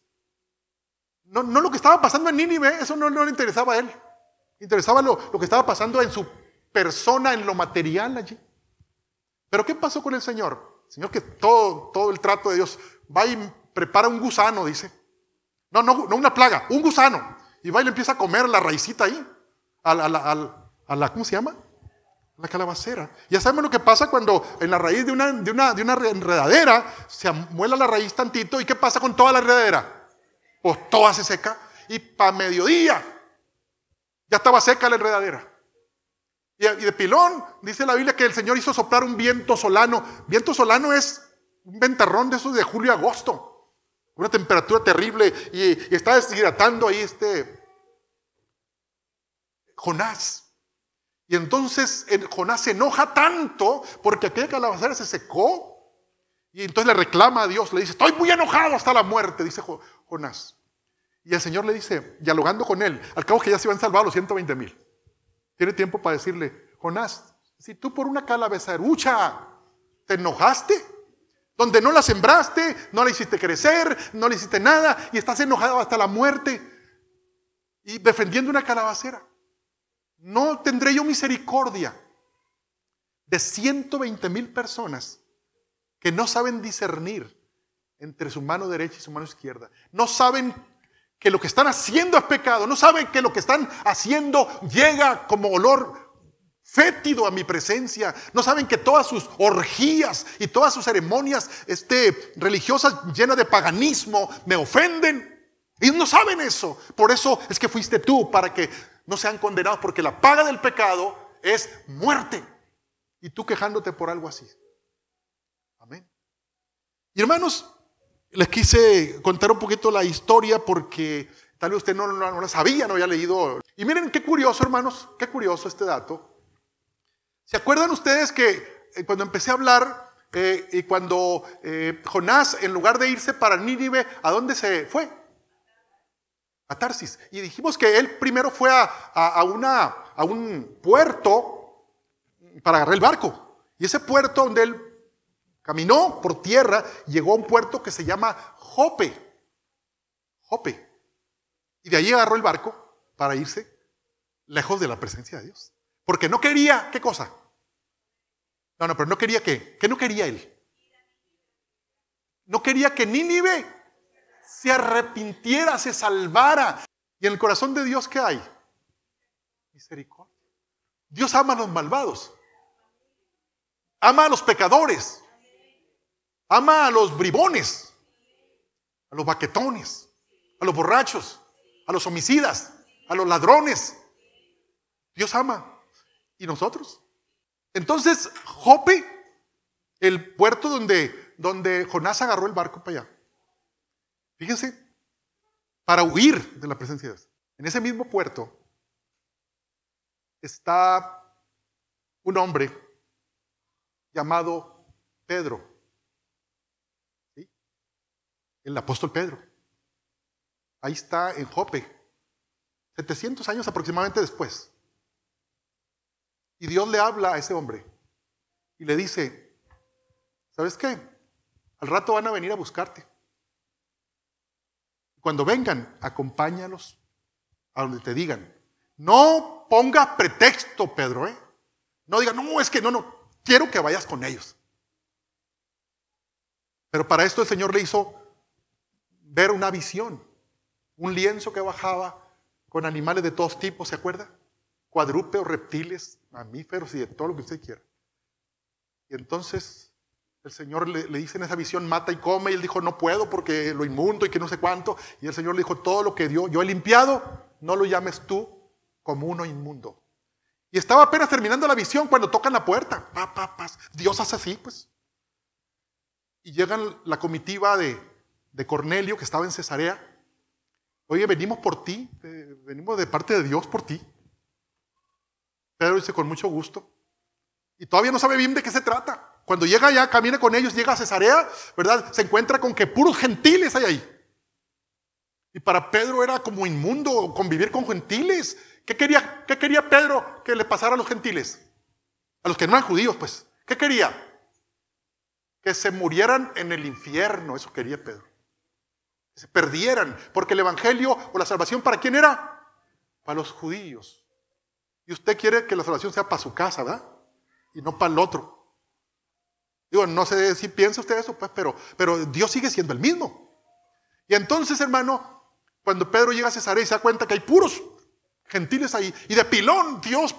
No lo que estaba pasando en Nínive, eso no le interesaba a él. Le interesaba lo que estaba pasando en su persona, en lo material allí. Pero ¿qué pasó con el Señor? El Señor que todo el trato de Dios va y prepara un gusano, dice. No una plaga, un gusano. Y va y le empieza a comer la raicita ahí. ¿Cómo se llama? La calabacera. Ya sabemos lo que pasa cuando en la raíz de una enredadera se amuela la raíz tantito. ¿Y qué pasa con toda la enredadera? Pues toda se seca. Y para mediodía ya estaba seca la enredadera. Y de pilón dice la Biblia que el Señor hizo soplar un viento solano. Viento solano es un ventarrón de esos de julio a agosto. Una temperatura terrible. Y está deshidratando ahí Jonás. Y entonces Jonás se enoja tanto porque aquella calabacera se secó. Y entonces le reclama a Dios, le dice, estoy muy enojado hasta la muerte, dice Jonás. Y el Señor le dice, dialogando con él, al cabo que ya se iban salvados los 120,000. Tiene tiempo para decirle, Jonás, si tú por una calabacerucha te enojaste, donde no la sembraste, no la hiciste crecer, no le hiciste nada, y estás enojado hasta la muerte, y defendiendo una calabacera. ¿No tendré yo misericordia de 120,000 personas que no saben discernir entre su mano derecha y su mano izquierda? No saben que lo que están haciendo es pecado. No saben que lo que están haciendo llega como olor fétido a mi presencia. No saben que todas sus orgías y todas sus ceremonias religiosas llenas de paganismo me ofenden. Ellos no saben eso. Por eso es que fuiste tú, para que no sean condenados, porque la paga del pecado es muerte. Y tú quejándote por algo así. Amén. Y hermanos, les quise contar un poquito la historia porque tal vez usted no la sabía, no había leído. Y miren qué curioso, hermanos, qué curioso este dato. ¿Se acuerdan ustedes que cuando empecé a hablar y cuando Jonás, en lugar de irse para Nínive, ¿a dónde se fue? A Tarsis. Y dijimos que él primero fue a un puerto para agarrar el barco. Y ese puerto donde él caminó por tierra, llegó a un puerto que se llama Jope. Y de allí agarró el barco para irse lejos de la presencia de Dios. Porque no quería, ¿qué cosa? Pero no quería ¿qué? ¿Qué no quería él? No quería que Nínive se arrepintiera, se salvara. Y en el corazón de Dios, ¿qué hay? Misericordia. Dios ama a los malvados. Ama a los pecadores. Ama a los bribones. A los baquetones. A los borrachos. A los homicidas. A los ladrones. Dios ama. ¿Y nosotros? Entonces, Jope, el puerto donde Jonás agarró el barco para allá. Fíjense, para huir de la presencia de Dios. En ese mismo puerto está un hombre llamado Pedro. ¿Sí? El apóstol Pedro. Ahí está en Jope. 700 años aproximadamente después. Y Dios le habla a ese hombre y le dice, ¿sabes qué? Al rato van a venir a buscarte. Cuando vengan, acompáñalos a donde te digan. No ponga pretexto, Pedro, ¿eh? No diga, no, es que no, quiero que vayas con ellos. Pero para esto el Señor le hizo ver una visión, un lienzo que bajaba con animales de todos tipos, ¿se acuerda? Cuadrúpedos, reptiles, mamíferos y de todo lo que usted quiera. Y entonces el Señor le dice en esa visión, mata y come, y él dijo, no puedo porque lo inmundo y que no sé cuánto. Y el Señor le dijo, todo lo que yo he limpiado, no lo llames tú como uno inmundo. Y estaba apenas terminando la visión cuando tocan la puerta. Dios hace así, pues. Y llegan la comitiva de Cornelio, que estaba en Cesarea. Oye, venimos por ti, venimos de parte de Dios por ti. Pedro dice, con mucho gusto. Y todavía no sabe bien de qué se trata. Cuando llega allá, camina con ellos, llega a Cesarea, ¿verdad? Se encuentra con que puros gentiles hay ahí. Y para Pedro era como inmundo convivir con gentiles. ¿Qué quería Pedro que le pasara a los gentiles? A los que no eran judíos, pues. ¿Qué quería? Que se murieran en el infierno. Eso quería Pedro. Que se perdieran. Porque el evangelio o la salvación, ¿para quién era? Para los judíos. Y usted quiere que la salvación sea para su casa, ¿verdad? Y no para el otro. Digo, no sé si piensa usted eso, pues, pero Dios sigue siendo el mismo. Y entonces, hermano, cuando Pedro llega a Cesarea y se da cuenta que hay puros gentiles ahí, y de pilón Dios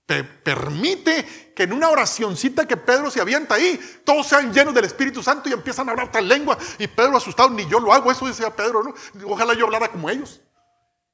permite que en una oracioncita que Pedro se avienta ahí, todos sean llenos del Espíritu Santo y empiezan a hablar tal lengua, y Pedro asustado, ni yo lo hago, eso decía Pedro, ¿no? Ojalá yo hablara como ellos.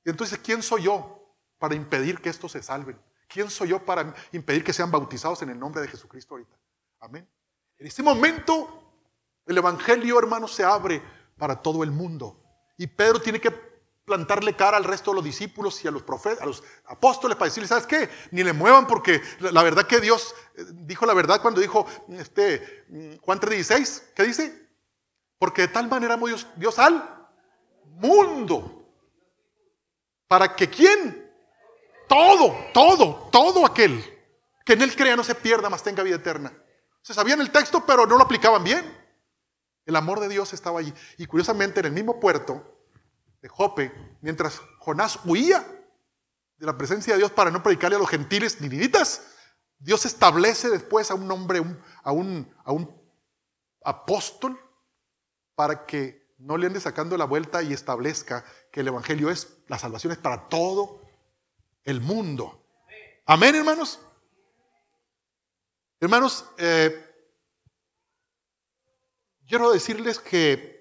Y entonces, ¿quién soy yo para impedir que estos se salven? ¿Quién soy yo para impedir que sean bautizados en el nombre de Jesucristo ahorita? Amén. En este momento, el evangelio, hermanos, se abre para todo el mundo. Y Pedro tiene que plantarle cara al resto de los discípulos y a los profetas, a los apóstoles, para decirles, ¿sabes qué? Ni le muevan, porque la verdad que Dios dijo la verdad cuando dijo Juan 3:16, ¿qué dice? Porque de tal manera amó Dios al mundo. ¿Para que quién? Todo aquel que en él crea no se pierda, mas tenga vida eterna. Se sabían el texto, pero no lo aplicaban bien. El amor de Dios estaba allí. Y curiosamente, en el mismo puerto de Jope, mientras Jonás huía de la presencia de Dios para no predicarle a los gentiles ninivitas, Dios establece después a un hombre, a un apóstol, para que no le ande sacando la vuelta y establezca que el evangelio es, la salvación es para todo el mundo. Amén, hermanos. Hermanos, quiero decirles que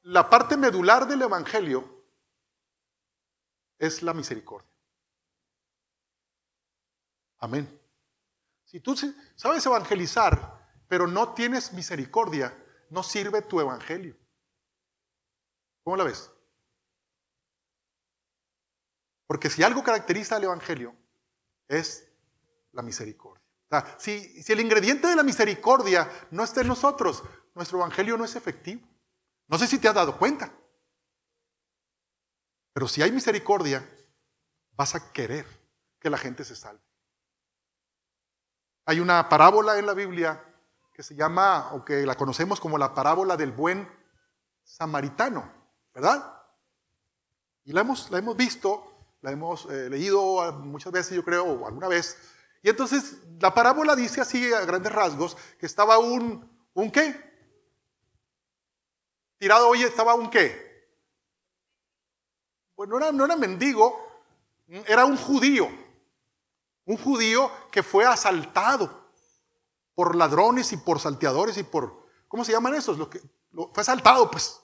la parte medular del evangelio es la misericordia. Amén. Si tú sabes evangelizar, pero no tienes misericordia, no sirve tu evangelio. ¿Cómo la ves? Porque si algo caracteriza al evangelio es la misericordia. O sea, si el ingrediente de la misericordia no está en nosotros, nuestro evangelio no es efectivo. No sé si te has dado cuenta. Pero si hay misericordia, vas a querer que la gente se salve. Hay una parábola en la Biblia que se llama, o que la conocemos como la parábola del buen samaritano, ¿verdad? Y la hemos visto, la hemos leído muchas veces, yo creo, o alguna vez. Y entonces la parábola dice así a grandes rasgos que estaba un ¿qué? Tirado, oye, estaba un ¿qué? Pues no era mendigo, era un judío que fue asaltado por ladrones y por salteadores y por, ¿cómo se llaman esos? Fue asaltado, pues.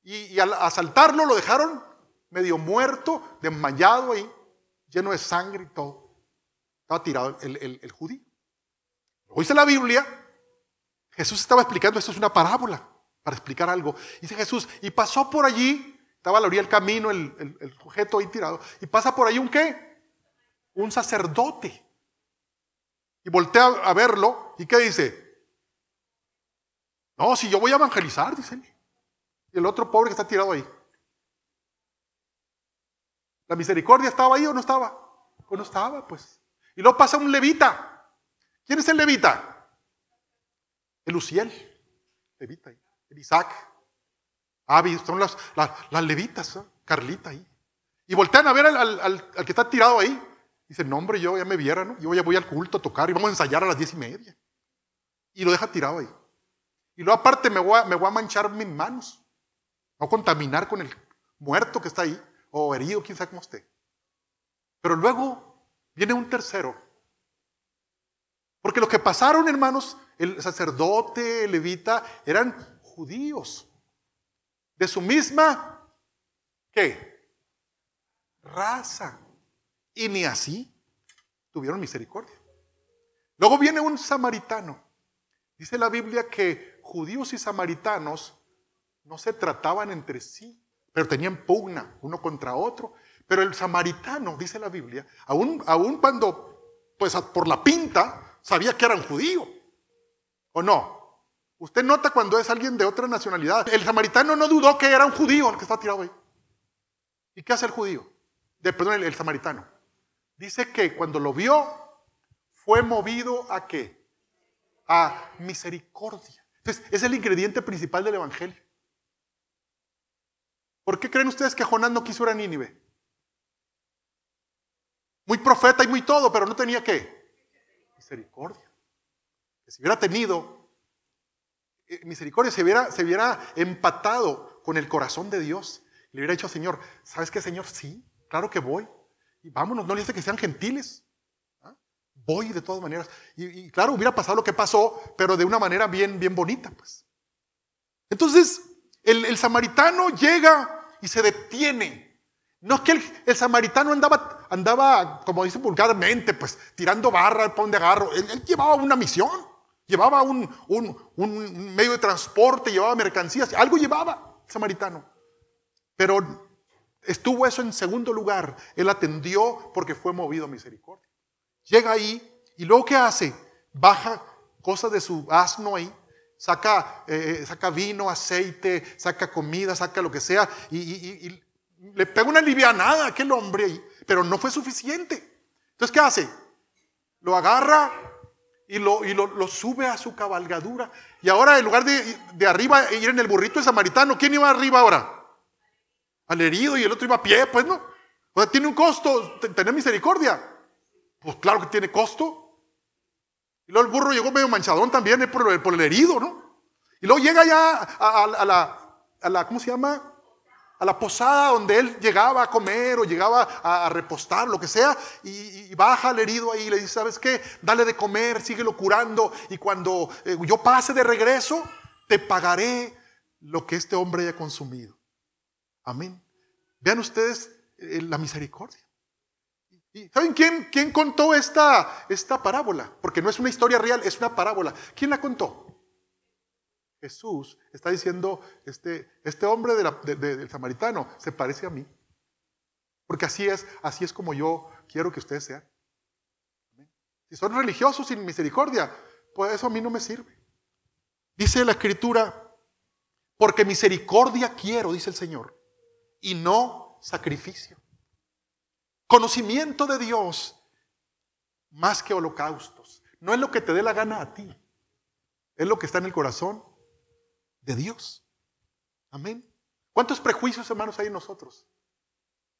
Y al asaltarlo lo dejaron medio muerto, desmayado ahí, lleno de sangre y todo. Estaba tirado el judío. Hoy dice la Biblia, Jesús estaba explicando, esto es una parábola, para explicar algo. Dice Jesús, y pasó por allí, estaba a la orilla del camino, el sujeto ahí tirado, y pasa por ahí un ¿qué? Un sacerdote. Y voltea a verlo, ¿y qué dice? No, si yo voy a evangelizar, dice él. Y el otro pobre que está tirado ahí. ¿La misericordia estaba ahí o no estaba? Pues no estaba, pues. Y luego pasa un levita. ¿Quién es el levita? El Uziel. Levita ahí. El Isaac. Abi, son las levitas, ¿no? Carlita ahí. Y voltean a ver al que está tirado ahí. Dicen, no hombre, yo ya me viera, ¿no? Yo ya voy al culto a tocar y vamos a ensayar a las 10:30. Y lo deja tirado ahí. Y luego aparte me voy a manchar mis manos. Me voy a contaminar con el muerto que está ahí. O herido, quién sabe cómo esté. Pero luego viene un tercero. Porque lo que pasaron, hermanos, el sacerdote, el levita, eran judíos. De su misma, ¿qué? Raza. Y ni así tuvieron misericordia. Luego viene un samaritano. Dice la Biblia que judíos y samaritanos no se trataban entre sí, pero tenían pugna uno contra otro. Pero el samaritano, dice la Biblia, aún cuando, pues por la pinta, sabía que eran judíos. ¿O no? Usted nota cuando es alguien de otra nacionalidad. El samaritano no dudó que era un judío el que está tirado ahí. ¿Y qué hace el judío? Perdón, el samaritano. Dice que cuando lo vio, fue movido ¿a qué? A misericordia. Entonces, es el ingrediente principal del evangelio. ¿Por qué creen ustedes que Jonás no quiso ir a Nínive? Muy profeta y muy todo, pero no tenía ¿qué? Misericordia. Que si hubiera tenido misericordia, se hubiera empatado con el corazón de Dios. Le hubiera dicho al Señor, ¿sabes qué, Señor? Sí, claro que voy. Y vámonos, no le dice que sean gentiles. ¿Ah? Voy de todas maneras. Y claro, hubiera pasado lo que pasó, pero de una manera bien, bien bonita, pues. Entonces, el samaritano llega y se detiene. No es que el samaritano andaba, como dicen vulgarmente, pues, tirando barra, para donde agarro. Él llevaba una misión, llevaba un medio de transporte, llevaba mercancías, algo llevaba el samaritano. Pero estuvo eso en segundo lugar. Él atendió porque fue movido a misericordia. Llega ahí y luego ¿qué hace? Baja cosas de su asno ahí, saca vino, aceite, saca comida, saca lo que sea y le pega una livianada a aquel hombre ahí, pero no fue suficiente. Entonces ¿qué hace? Lo agarra y lo sube a su cabalgadura. Y ahora en lugar de arriba ir en el burrito de samaritano, ¿quién iba arriba ahora? Al herido, y el otro iba a pie, pues no. O sea, tiene un costo tener misericordia. Pues claro que tiene costo. Y luego el burro llegó medio manchadón también por el herido, ¿no? Y luego llega ya a la ¿cómo se llama? A la posada donde él llegaba a comer o llegaba a repostar, lo que sea, y baja al herido ahí y le dice, ¿sabes qué? Dale de comer, síguelo curando, y cuando yo pase de regreso, te pagaré lo que este hombre haya consumido. Amén. Vean ustedes la misericordia. ¿Y saben quién contó esta parábola? Porque no es una historia real, es una parábola. ¿Quién la contó? Jesús está diciendo, este hombre del samaritano se parece a mí. Porque así es como yo quiero que ustedes sean. ¿Amén? Si son religiosos sin misericordia, pues eso a mí no me sirve. Dice la Escritura, porque misericordia quiero, dice el Señor, y no sacrificio. Conocimiento de Dios más que holocaustos. No es lo que te dé la gana a ti, es lo que está en el corazón de Dios. Amén. ¿Cuántos prejuicios, hermanos, hay en nosotros?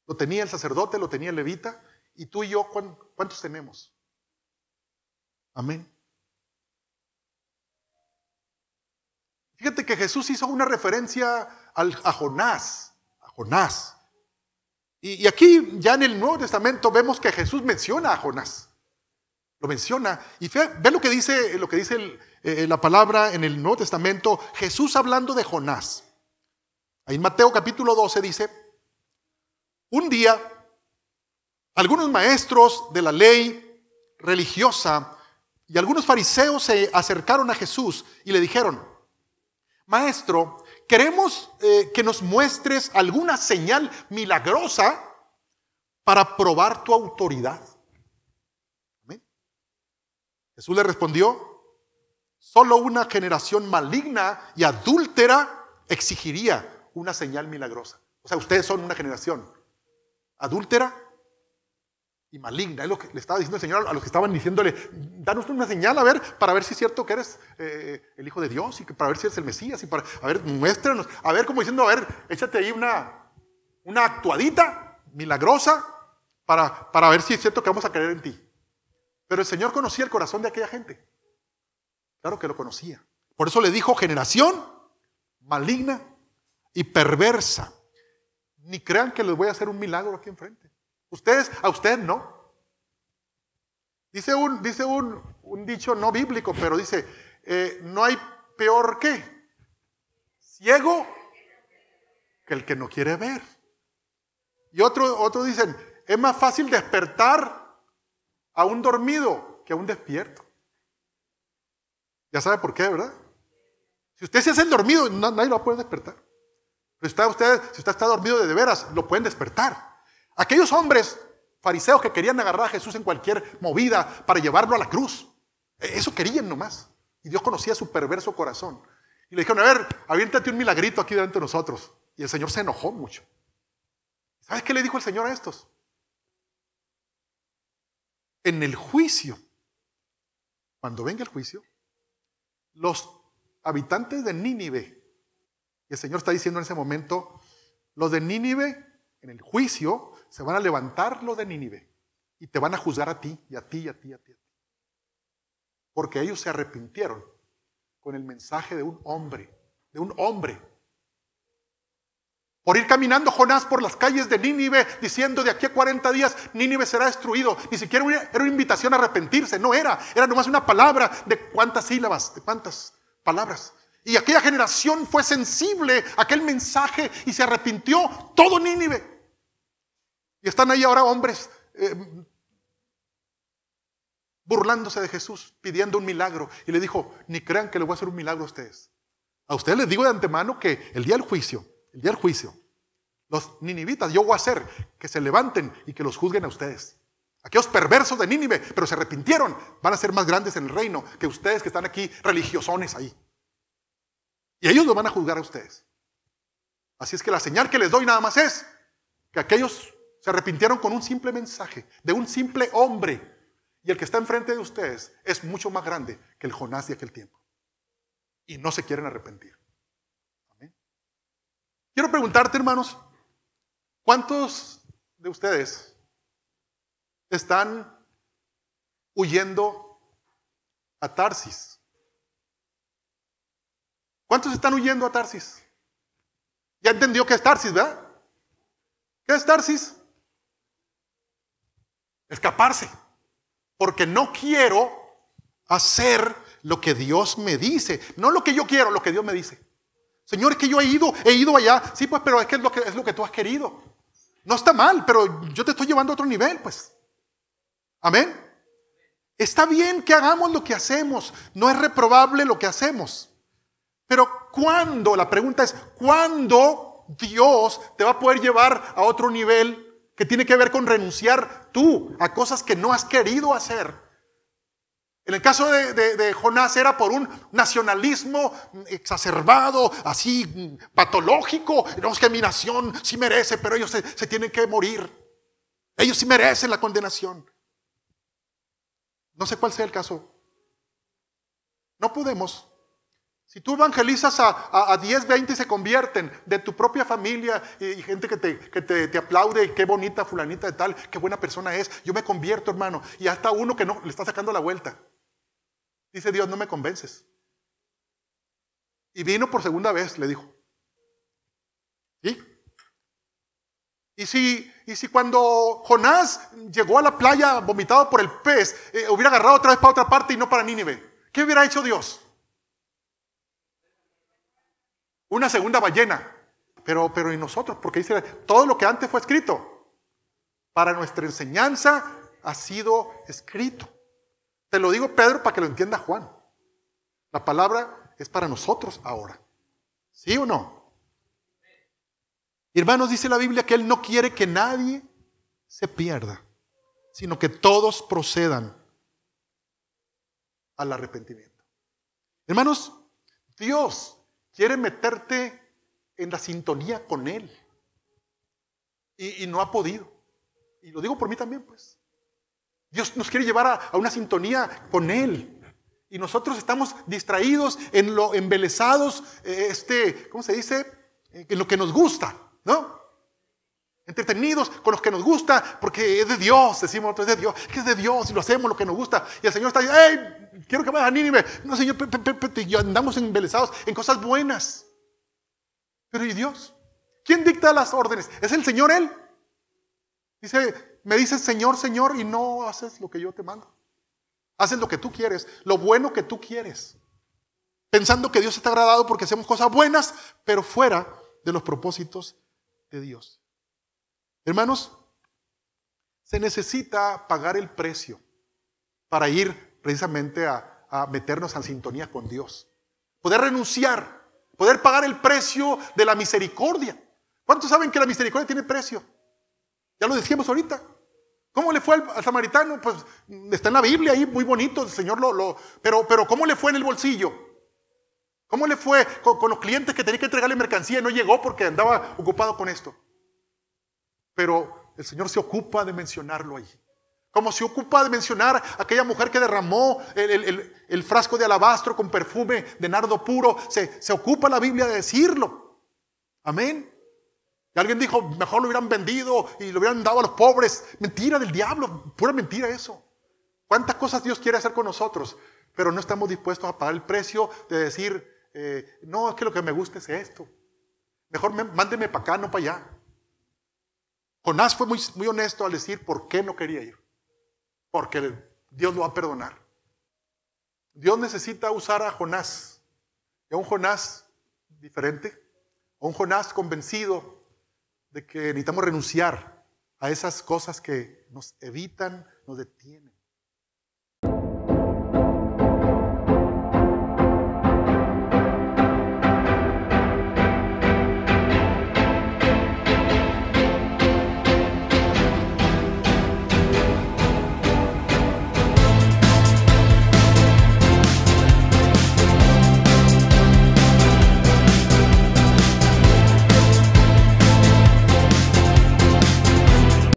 Lo tenía el sacerdote, lo tenía el levita, y tú y yo, ¿cuántos tenemos? Amén. Fíjate que Jesús hizo una referencia a Jonás. Y aquí ya en el Nuevo Testamento vemos que Jesús menciona a Jonás. Lo menciona. Y ve lo que dice la palabra en el Nuevo Testamento. Jesús hablando de Jonás. Ahí en Mateo capítulo 12 dice, un día algunos maestros de la ley religiosa y algunos fariseos se acercaron a Jesús y le dijeron, Maestro, queremos que nos muestres alguna señal milagrosa para probar tu autoridad. ¿Amén? Jesús le respondió, solo una generación maligna y adúltera exigiría una señal milagrosa. O sea, ustedes son una generación adúltera y maligna. Es lo que le estaba diciendo el Señor a los que estaban diciéndole, danos una señal, a ver, para ver si es cierto que eres el Hijo de Dios, y que para ver si eres el Mesías, y para, a ver, muéstranos, a ver, como diciendo, a ver, échate ahí una actuadita, milagrosa para ver si es cierto que vamos a creer en ti. Pero el Señor conocía el corazón de aquella gente. Claro que lo conocía. Por eso le dijo: generación maligna y perversa. Ni crean que les voy a hacer un milagro aquí enfrente. A ustedes no. Dice un dicho no bíblico, pero dice, no hay peor que ciego que el que no quiere ver. Y otro dicen, es más fácil despertar a un dormido que a un despierto. Ya sabe por qué, ¿verdad? Si usted se hace el dormido, nadie lo va a poder despertar. Pero si usted está dormido de veras, lo pueden despertar. Aquellos hombres fariseos que querían agarrar a Jesús en cualquier movida para llevarlo a la cruz, eso querían nomás. Y Dios conocía su perverso corazón. Y le dijeron: a ver, aviéntate un milagrito aquí delante de nosotros. Y el Señor se enojó mucho. ¿Sabes qué le dijo el Señor a estos? En el juicio, cuando venga el juicio, los habitantes de Nínive, y el Señor está diciendo en ese momento, los de Nínive, en el juicio, se van a levantar los de Nínive y te van a juzgar a ti, y a ti, y a ti, y a ti. Porque ellos se arrepintieron con el mensaje de un hombre, Por ir caminando Jonás por las calles de Nínive diciendo: de aquí a 40 días Nínive será destruido. Ni siquiera era una invitación a arrepentirse, no era nomás una palabra de cuántas sílabas, de cuántas palabras. Y aquella generación fue sensible a aquel mensaje y se arrepintió todo Nínive. Y están ahí ahora hombres burlándose de Jesús, pidiendo un milagro. Y le dijo: ni crean que le voy a hacer un milagro a ustedes. A ustedes les digo de antemano que el día del juicio, los ninivitas, yo voy a hacer que se levanten y que los juzguen a ustedes. Aquellos perversos de Nínive, pero se arrepintieron, van a ser más grandes en el reino que ustedes que están aquí religiosones ahí. Y ellos los van a juzgar a ustedes. Así es que la señal que les doy nada más es que aquellos se arrepintieron con un simple mensaje de un simple hombre. Y el que está enfrente de ustedes es mucho más grande que el Jonás de aquel tiempo. Y no se quieren arrepentir. Amén. Quiero preguntarte, hermanos, ¿cuántos de ustedes están huyendo a Tarsis? ¿Cuántos están huyendo a Tarsis? Ya entendió qué es Tarsis, ¿verdad? ¿Qué es Tarsis? Escaparse. Porque no quiero hacer lo que Dios me dice. No lo que yo quiero, lo que Dios me dice. Señor, es que yo he ido allá. Sí, pues, pero es que es lo que tú has querido. No está mal, pero yo te estoy llevando a otro nivel, pues. Amén. Está bien que hagamos lo que hacemos. No es reprobable lo que hacemos. Pero ¿cuándo? La pregunta es, ¿cuándo Dios te va a poder llevar a otro nivel que tiene que ver con renunciar tú a cosas que no has querido hacer? En el caso de Jonás era por un nacionalismo exacerbado, así patológico. No, es que mi nación sí merece, pero ellos se tienen que morir. Ellos sí merecen la condenación. No sé cuál sea el caso. No podemos. Si tú evangelizas a 10, 20 y se convierten de tu propia familia y gente que te aplaude, qué bonita fulanita de tal, qué buena persona es, yo me convierto, hermano, y hasta uno que no le está sacando la vuelta. Dice Dios: no me convences. Y vino por segunda vez, le dijo. ¿Sí? Y si cuando Jonás llegó a la playa vomitado por el pez, hubiera agarrado otra vez para otra parte y no para Nínive, ¿qué hubiera hecho Dios? Una segunda ballena. Pero ¿y nosotros? Porque dice, todo lo que antes fue escrito, para nuestra enseñanza ha sido escrito. Te lo digo, Pedro, para que lo entienda Juan. La palabra es para nosotros ahora. ¿Sí o no? Hermanos, dice la Biblia que Él no quiere que nadie se pierda, sino que todos procedan al arrepentimiento. Hermanos, Dios quiere meterte en la sintonía con Él. Y no ha podido. Y lo digo por mí también, pues. Dios nos quiere llevar a una sintonía con Él. Y nosotros estamos distraídos, embelesados, ¿cómo se dice? En lo que nos gusta, ¿no? entretenidos con los que nos gusta, porque es de Dios, decimos, es de Dios, que es de Dios y lo hacemos lo que nos gusta. Y el Señor está diciendo, hey, quiero que vayas a Nínive. No, Señor, y andamos embelesados en cosas buenas. Pero ¿y Dios? ¿Quién dicta las órdenes? ¿Es el Señor Él? Dice, me dices Señor, Señor, y no haces lo que yo te mando. Haces lo que tú quieres, lo bueno que tú quieres. Pensando que Dios está agradado porque hacemos cosas buenas, pero fuera de los propósitos de Dios. Hermanos, se necesita pagar el precio para ir precisamente a meternos en sintonía con Dios. Poder renunciar, poder pagar el precio de la misericordia. ¿Cuántos saben que la misericordia tiene precio? Ya lo decíamos ahorita. ¿Cómo le fue al samaritano? Pues está en la Biblia ahí, muy bonito, el Señor pero ¿cómo le fue en el bolsillo? ¿Cómo le fue con los clientes que tenía que entregarle mercancía y no llegó porque andaba ocupado con esto? Pero el Señor se ocupa de mencionarlo ahí. Como se ocupa de mencionar a aquella mujer que derramó el frasco de alabastro con perfume de nardo puro. Se ocupa la Biblia de decirlo. Amén. Y alguien dijo, mejor lo hubieran vendido y lo hubieran dado a los pobres. Mentira del diablo, pura mentira eso. ¿Cuántas cosas Dios quiere hacer con nosotros? Pero no estamos dispuestos a pagar el precio de decir, no, es que lo que me gusta es esto. Mejor mándeme para acá, no para allá. Jonás fue muy honesto al decir por qué no quería ir. Porque Dios lo va a perdonar. Dios necesita usar a Jonás. Y a un Jonás diferente. A un Jonás convencido de que necesitamos renunciar a esas cosas que nos evitan, nos detienen.